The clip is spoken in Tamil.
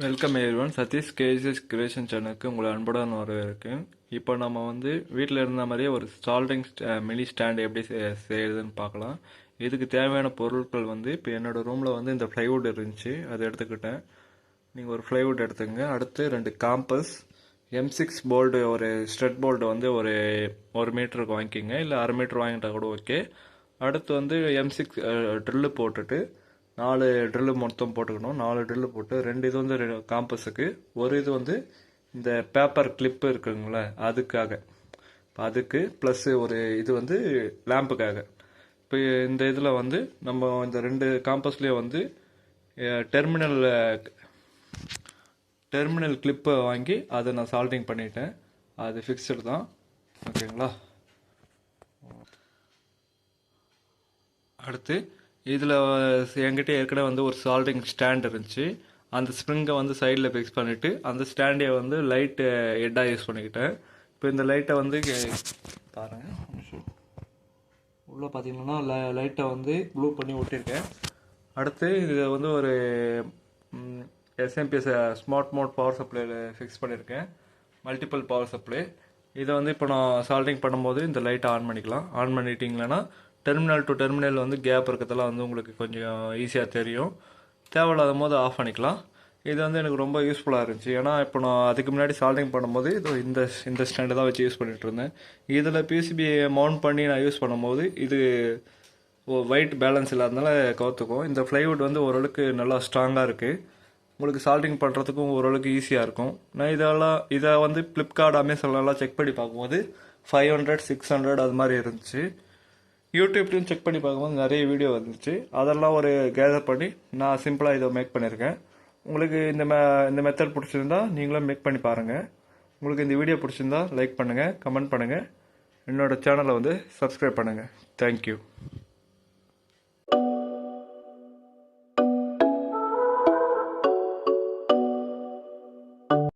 Welcome everyone. சதீஷ் கேஜஸ் கிரியேஷன் சேனலுக்கு உங்களை அன்புடன் வரவேற்கிறேன். இப்போ நம்ம வீட்டில் இருந்த மாதிரியே ஒரு சால்டிங் மினி ஸ்டாண்ட் எப்படி செய்யுதுன்னு பார்க்கலாம். இதுக்கு தேவையான பொருட்கள் இப்போ என்னோட ரூமில் இந்த ஃப்ளைவுட் இருந்துச்சு, அதை எடுத்துக்கிட்டேன். நீங்கள் ஒரு ஃப்ளைவுட் எடுத்துங்க. அடுத்து 2 காம்பஸ், M6 போல்டு, ஒரு ஸ்ட்ரெட் போல்டு ஒரு 1 மீட்டருக்கு வாங்கிக்கிங்க, இல்லை 1/2 மீட்டர் வாங்கிட்டா கூட ஓகே. அடுத்து M6 ட்ரில்லு போட்டுட்டு 4 ட்ரில்லு மொத்தம் போட்டுக்கணும். 4 ட்ரில்லு போட்டு 2 இது காம்பஸுக்கு, ஒரு இது இந்த பேப்பர் கிளிப்பு இருக்குங்களே அதுக்காக, அதுக்கு ப்ளஸ் ஒரு இது லேம்புக்காக. இப்போ இந்த இதில் நம்ம இந்த 2 காம்பஸ்லேயே டெர்மினல் கிளிப்பை வாங்கி அதை நான் சால்டிங் பண்ணிட்டேன். அது ஃபிக்ஸ்டு தான், ஓகேங்களா. அடுத்து இதில் என்கிட்ட ஏற்கனவே ஒரு சால்டிங் ஸ்டாண்ட் இருந்துச்சு. அந்த ஸ்ப்ரிங்கை சைடில் ஃபிக்ஸ் பண்ணிவிட்டு அந்த ஸ்டாண்டை லைட்டு ஹெட்டாக யூஸ் பண்ணிக்கிட்டேன். இப்போ இந்த லைட்டை பாருங்கள், உள்ளே பார்த்தீங்கன்னா லைட்டை ப்ளூ பண்ணி ஒட்டியிருக்கேன். அடுத்து இதை ஒரு எஸ்எம்பிஎஸ் ஸ்மார்ட் மோட் பவர் சப்ளையில் ஃபிக்ஸ் பண்ணியிருக்கேன், மல்டிபிள் பவர் சப்ளை. இதை இப்போ நான் சால்டிங் பண்ணும்போது இந்த லைட்டை ஆன் பண்ணிக்கலாம். ஆன் பண்ணிட்டீங்களன்னா டெர்மினல் டு டெர்மினல் கேப் இருக்கிறதெல்லாம் உங்களுக்கு கொஞ்சம் ஈஸியாக தெரியும். தேவையில்லாத போது ஆஃப் பண்ணிக்கலாம். இது எனக்கு ரொம்ப யூஸ்ஃபுல்லாக இருந்துச்சு. ஏன்னா இப்போ நான் அதுக்கு முன்னாடி சால்டிங் பண்ணும்போது இந்த ஸ்டாண்டு தான் வச்சு யூஸ் பண்ணிகிட்டு இருந்தேன். இதில் பிசிபி மவுண்ட் பண்ணி நான் யூஸ் பண்ணும்போது இது வெயிட் பேலன்ஸ் இல்லாதனால கவுத்துக்கும். இந்த ஃப்ளைவுட் ஓரளவுக்கு நல்லா ஸ்ட்ராங்காக இருக்குது. உங்களுக்கு சால்டிங் பண்ணுறதுக்கும் ஓரளவுக்கு ஈஸியாக இருக்கும். நான் இதை ஃப்ளிப்கார்ட், அமேசான்லாம் செக் பண்ணி பார்க்கும்போது 500, 600 அது மாதிரி இருந்துச்சு. யூடியூப்லையும் செக் பண்ணி பார்க்கும்போது நிறைய வீடியோ வந்துச்சு. அதெல்லாம் கேதர் பண்ணி நான் சிம்பிளாக இதை மேக் பண்ணியிருக்கேன். உங்களுக்கு இந்த மெத்தட் பிடிச்சிருந்தா நீங்களும் மேக் பண்ணி பாருங்கள். உங்களுக்கு இந்த வீடியோ பிடிச்சிருந்தா லைக் பண்ணுங்கள், கமெண்ட் பண்ணுங்கள், என்னோடய சேனலை சப்ஸ்கிரைப் பண்ணுங்கள். தேங்க்யூ.